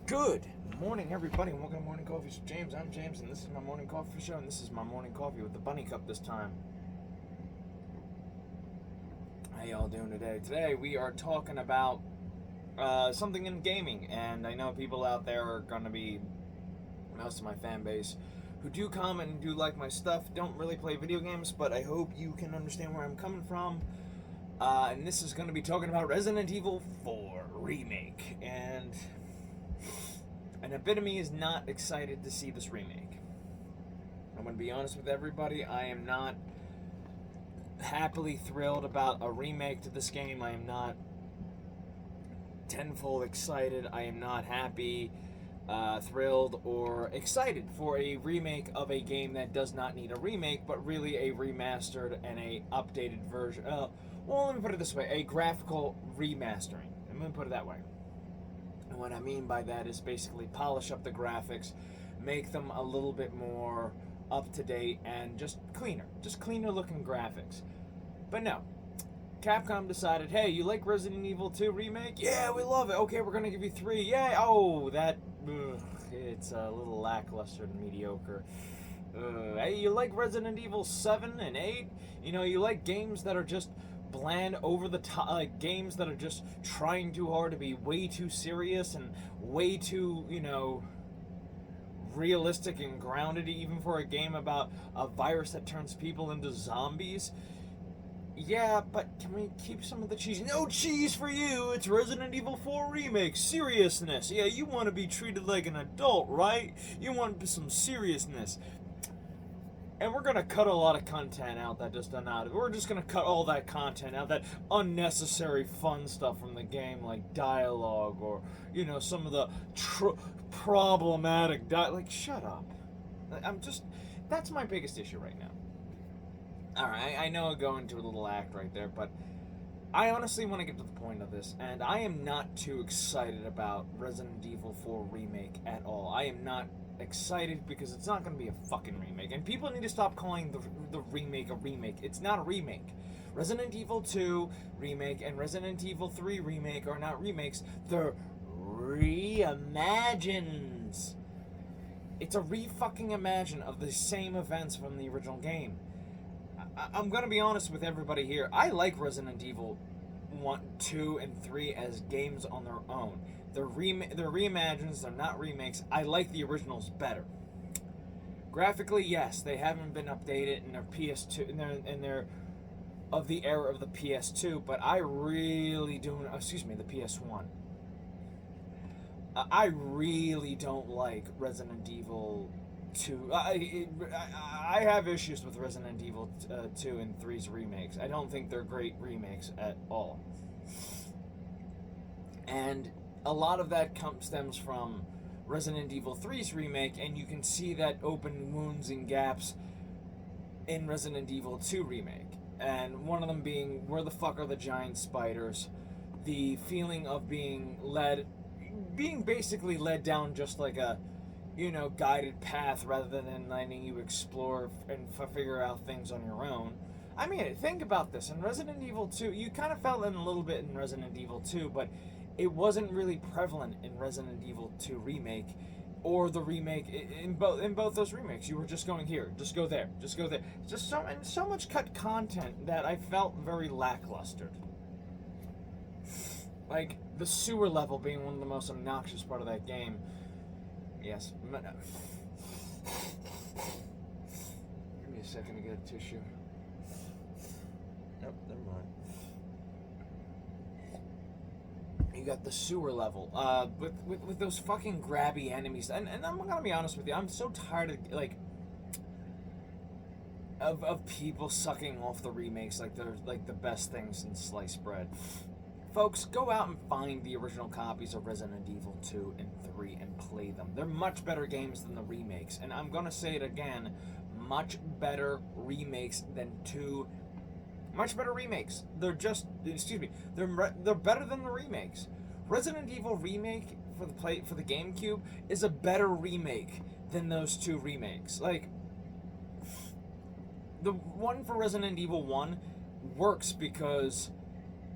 Good morning, everybody, and welcome to Morning Coffee. So James, I'm James, and this is my morning coffee show, and this is my morning coffee with the bunny cup this time. How y'all doing today? Today we are talking about something in gaming, and I know people out there are going to be, most of my fan base, who do comment and do like my stuff, don't really play video games, but I hope you can understand where I'm coming from. And this is going to be talking about Resident Evil 4 Remake, and a bit of me is not excited to see this remake. I'm going to be honest with everybody, I am not happily thrilled about a remake to this game. I am not tenfold excited. I am not happy, thrilled, or excited for a remake of a game that does not need a remake, but really a remastered and a updated version. Well, let me put it this way, a graphical remastering. I'm going to put it that way. And what I mean by that is basically polish up the graphics, make them a little bit more up to date and just cleaner looking graphics. But no, Capcom decided, hey, you like Resident Evil 2 Remake? Yeah, we love it. Okay, we're gonna give you 3. Yay! Oh, it's a little lackluster and mediocre. Hey, you like Resident Evil 7 and 8? You know, you like games that are just bland, over the top, like games that are just trying too hard to be way too serious and way too, realistic and grounded, even for a game about a virus that turns people into zombies. Yeah, but can we keep some of the cheese? No cheese for you! It's Resident Evil 4 Remake. Seriousness. Yeah, you want to be treated like an adult, right? You want some seriousness. And we're going to cut a lot of content out that just doesn't out. We're just going to cut all that content out, that unnecessary fun stuff from the game, like dialogue or, some of the problematic like, shut up. That's my biggest issue right now. Alright, I know I go into a little act right there, but I honestly want to get to the point of this, and I am not too excited about Resident Evil 4 Remake at all. I am not excited because it's not going to be a fucking remake, and people need to stop calling the remake a remake. It's not a remake. Resident Evil 2 Remake and Resident Evil 3 Remake are not remakes, they're reimagines. It's a re-fucking imagine of the same events from the original game. I'm going to be honest with everybody here. I like Resident Evil 1, 2, and 3 as games on their own. They're reimagines, they're not remakes. I like the originals better. Graphically, yes, they haven't been updated in their PS2, and they're of the era of the PS2, but I really don't, the PS1. I really don't like Resident Evil 2. I have issues with Resident Evil 2 and 3's remakes. I don't think they're great remakes at all. And a lot of that stems from Resident Evil 3's remake, and you can see that open wounds and gaps in Resident Evil 2 remake. And one of them being, where the fuck are the giant spiders? The feeling of being basically led down just like a, guided path rather than letting you explore and figure out things on your own. I mean, think about this. In Resident Evil 2, you kind of felt it a little bit in Resident Evil 2, but it wasn't really prevalent in Resident Evil 2 Remake or the remake. In both those remakes, you were just going here, just go there, just go there. Just so much cut content that I felt very lackluster. Like the sewer level being one of the most obnoxious part of that game. Yes. Give me a second to get a tissue. Nope, never mind. You got the sewer level, with those fucking grabby enemies, and I'm gonna be honest with you, I'm so tired of people sucking off the remakes like they're like the best things in sliced bread. Folks, go out and find the original copies of Resident Evil 2 and 3 and play them. They're much better games than the remakes, and I'm gonna say it again, much better remakes than 2. Much better remakes. They're better than the remakes. Resident Evil Remake for the GameCube is a better remake than those 2 remakes. Like, the one for Resident Evil 1 works because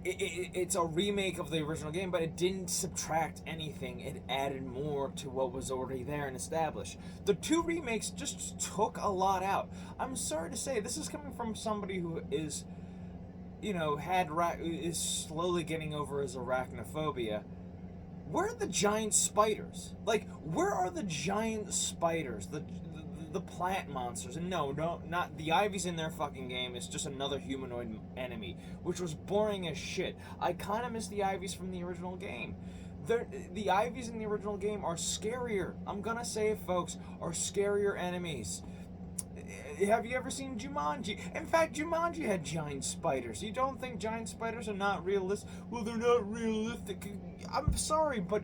it's a remake of the original game, but it didn't subtract anything. It added more to what was already there and established. The two remakes just took a lot out. I'm sorry to say, this is coming from somebody who is, is slowly getting over his arachnophobia. Where are the giant spiders? Like, where are the giant spiders? The plant monsters. And no, not the Ivies in their fucking game. It's just another humanoid enemy, which was boring as shit. I kind of miss the Ivies from the original game. The Ivies in the original game are scarier. I'm gonna say it, folks, are scarier enemies. Have you ever seen Jumanji? In fact, Jumanji had giant spiders. You don't think giant spiders are not realistic? Well, they're not realistic. I'm sorry, but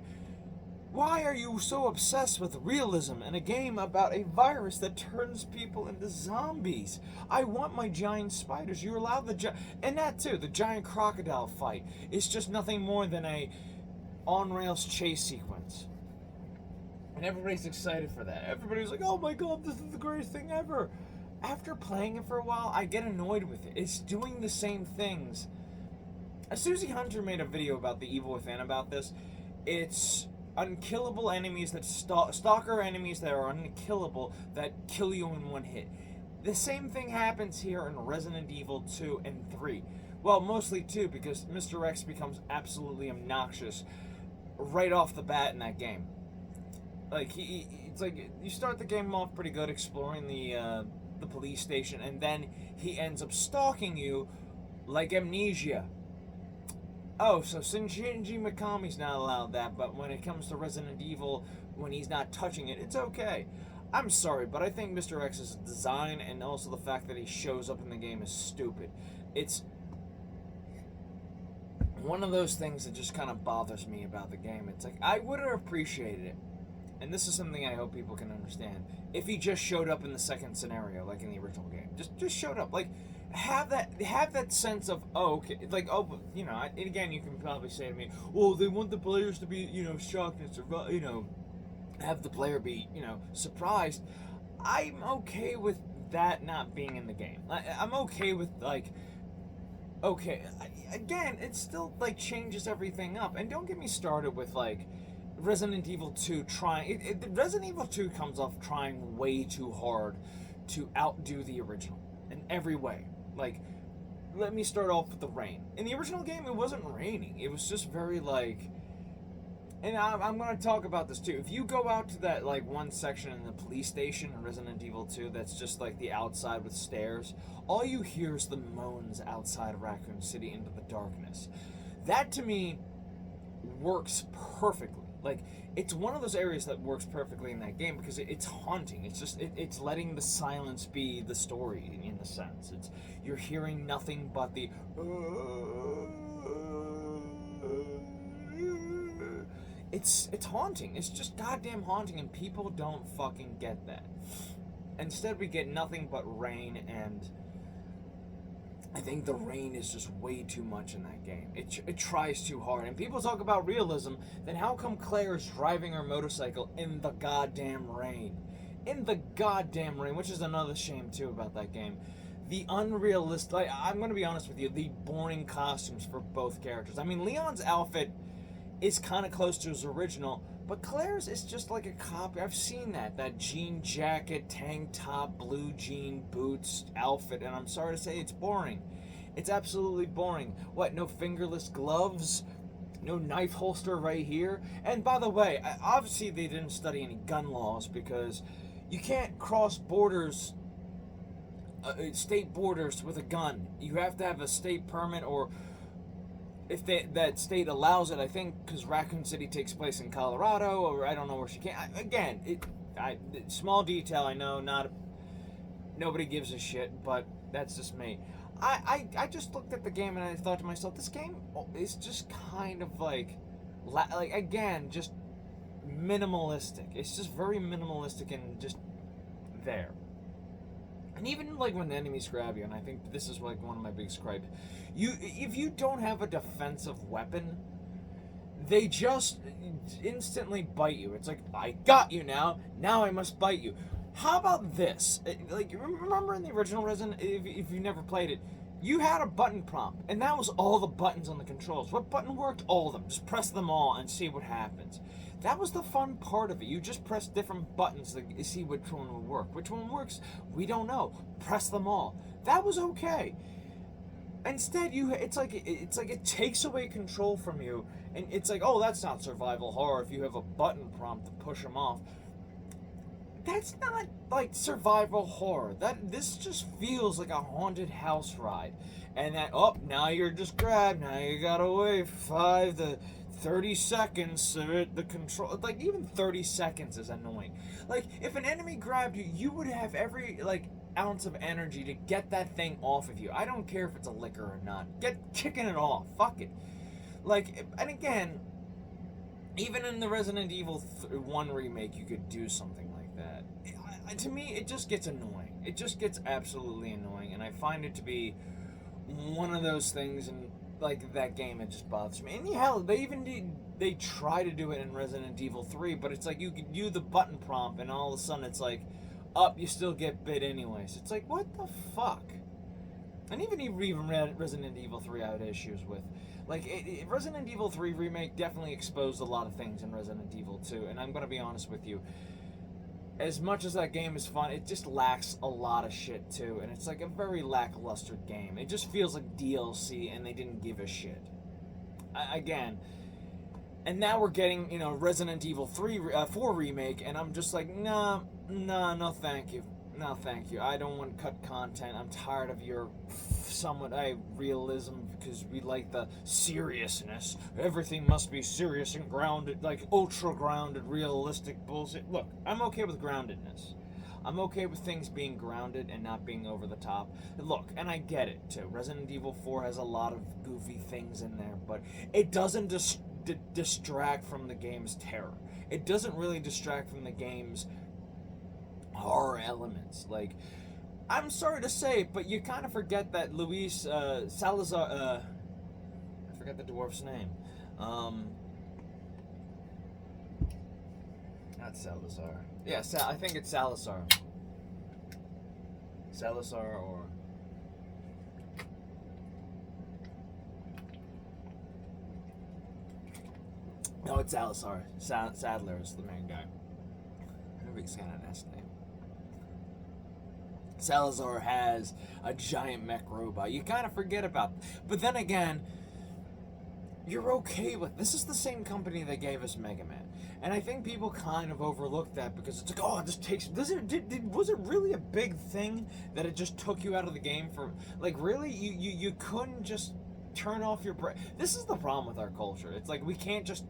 why are you so obsessed with realism in a game about a virus that turns people into zombies? I want my giant spiders. You're allowed and that too, the giant crocodile fight is just nothing more than a on-rails chase sequence. And everybody's excited for that. Everybody's like, oh my god, this is the greatest thing ever. After playing it for a while, I get annoyed with it. It's doing the same things. Susie Hunter made a video about the Evil Within about this. It's unkillable enemies that stalker enemies that are unkillable that kill you in one hit. The same thing happens here in Resident Evil 2 and 3. Well, mostly 2, because Mr. X becomes absolutely obnoxious right off the bat in that game. Like, it's like you start the game off pretty good exploring the police station, and then he ends up stalking you like Amnesia. Oh, so Shinji Mikami's not allowed that, but when it comes to Resident Evil, when he's not touching it, it's okay. I'm sorry, but I think Mr. X's design and also the fact that he shows up in the game is stupid. It's one of those things that just kind of bothers me about the game. It's like, I would have appreciated it, and this is something I hope people can understand, if he just showed up in the second scenario, like in the original game. Just showed up. Like, have that sense of, oh, okay, like, oh, again, you can probably say to me, well, they want the players to be, shocked and survive, have the player be, surprised. I'm okay with that not being in the game. I'm okay with, like, okay, again, it still, like, changes everything up, and don't get me started with, like, Resident Evil 2 trying, Resident Evil 2 comes off trying way too hard to outdo the original in every way. Like, let me start off with the rain. In the original game, it wasn't raining. It was just very, like, and I'm going to talk about this too. If you go out to that, like, one section in the police station in Resident Evil 2 that's just, like, the outside with stairs, all you hear is the moans outside of Raccoon City into the darkness. That, to me, works perfectly. Like, it's one of those areas that works perfectly in that game because it's haunting. It's just, it's letting the silence be the story, in a sense. You're hearing nothing but the it's haunting. It's just goddamn haunting, and people don't fucking get that. Instead, we get nothing but rain, and I think the rain is just way too much in that game. It tries too hard. And people talk about realism, then how come Claire is driving her motorcycle in the goddamn rain? In the goddamn rain, which is another shame too about that game. The unrealistic, like, I'm going to be honest with you, the boring costumes for both characters. I mean, Leon's outfit is kind of close to his original, but Claire's is just like a copy. I've seen that jean jacket, tank top, blue jean boots outfit, and I'm sorry to say it's boring. It's absolutely boring. What, no fingerless gloves? No knife holster right here? And by the way, obviously they didn't study any gun laws, because you can't cross borders, state borders with a gun. You have to have a state permit, or if that state allows it, I think, because Raccoon City takes place in Colorado, or I don't know where she can. Small detail, I know, nobody gives a shit, but that's just me. I just looked at the game and I thought to myself, this game is just kind of like again, just minimalistic. It's just very minimalistic and just there. And even like when the enemies grab you, and I think this is like one of my biggest gripes, if you don't have a defensive weapon, they just instantly bite you. It's like, I got you now I must bite you. How about this? Like, remember in the original Resident, if you never played it, You had a button prompt, and that was all the buttons on the controls. What button worked? All of them. Just press them all and see what happens. That was the fun part of it. You just press different buttons to see which one would work. Which one works? We don't know. Press them all. That was okay. Instead, it's like it takes away control from you, and it's like, oh, that's not survival horror if you have a button prompt to push them off. That's not like survival horror. This just feels like a haunted house ride, and that now you're just grabbed. Now you gotta wait 5 to 30 seconds to the control. Like even 30 seconds is annoying. Like if an enemy grabbed you, you would have every ounce of energy to get that thing off of you. I don't care if it's a licker or not. Get kicking it off. Fuck it. And again, even in the Resident Evil 1 remake, you could do something like that. To me, it just gets annoying. It just gets absolutely annoying, and I find it to be one of those things in that game. It just bothers me. And hell, they try to do it in Resident Evil 3, but it's like you could do the button prompt, and all of a sudden it's like, you still get bit anyways. It's like, what the fuck? And even Resident Evil 3 I had issues with. Resident Evil 3 Remake definitely exposed a lot of things in Resident Evil 2, and I'm going to be honest with you. As much as that game is fun, it just lacks a lot of shit too, and it's like a very lackluster game. It just feels like DLC, and they didn't give a shit. Again, and now we're getting, Resident Evil 4 Remake, and I'm just like, no, thank you. No, thank you. I don't want cut content. I'm tired of your somewhat realism, because we like the seriousness. Everything must be serious and grounded, ultra grounded, realistic bullshit. Look, I'm okay with groundedness. I'm okay with things being grounded and not being over the top. Look, and I get it too. Resident Evil 4 has a lot of goofy things in there, but it doesn't distract from the game's terror. It doesn't really distract from the game's horror elements. I'm sorry to say, but you kind of forget that Luis Salazar, I forget the dwarf's name. Not Salazar. Yeah, I think it's Salazar. Salazar or... No, it's Salazar. Sadler is the main guy. Maybe he's got an S name. Salazar has a giant mech robot. You kind of forget about. But then again, you're okay with. This is the same company that gave us Mega Man, and I think people kind of overlook that because it's like, oh, it just takes. Was it really a big thing that it just took you out of the game for? Really, you couldn't just turn off your brain. This is the problem with our culture. It's like we can't just.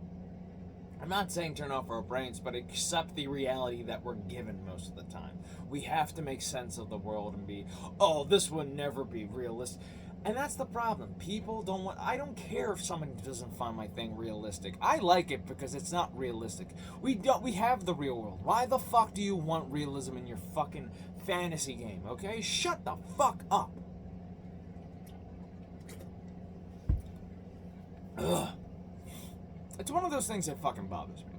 I'm not saying turn off our brains, but accept the reality that we're given most of the time. We have to make sense of the world and be, oh, this would never be realistic. And that's the problem. People don't want... I don't care if someone doesn't find my thing realistic. I like it because it's not realistic. We have the real world. Why the fuck do you want realism in your fucking fantasy game, okay? Shut the fuck up. Ugh. It's one of those things that fucking bothers me.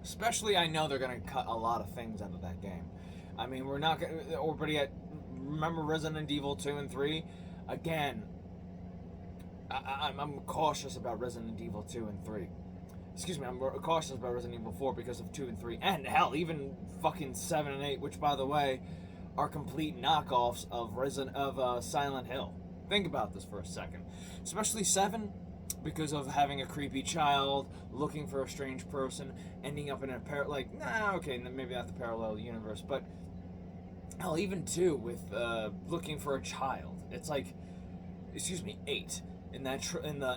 Especially, I know they're gonna cut a lot of things out of that game. I mean, we're not gonna... Or better yet, remember Resident Evil 2 and 3? Again, I'm cautious about Resident Evil 2 and 3. Excuse me, I'm cautious about Resident Evil 4 because of 2 and 3. And hell, even fucking 7 and 8, which, by the way, are complete knockoffs of Silent Hill. Think about this for a second. Especially 7... because of having a creepy child, looking for a strange person, ending up in a maybe not the parallel universe, but hell, even 2 with looking for a child. It's like, 8 in that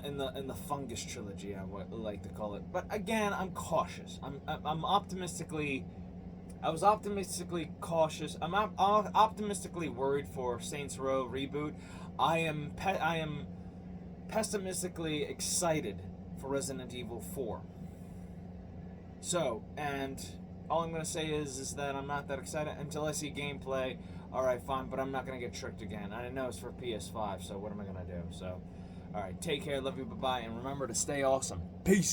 in the fungus trilogy, I would like to call it. But again, I'm cautious. I'm optimistically. I was optimistically cautious. I'm optimistically worried for Saints Row reboot. I am pessimistically excited for Resident Evil 4. So, and all I'm going to say is that I'm not that excited until I see gameplay. Alright, fine, but I'm not going to get tricked again. I know it's for PS5, so what am I going to do? So, alright, take care, love you, bye-bye, and remember to stay awesome. Peace!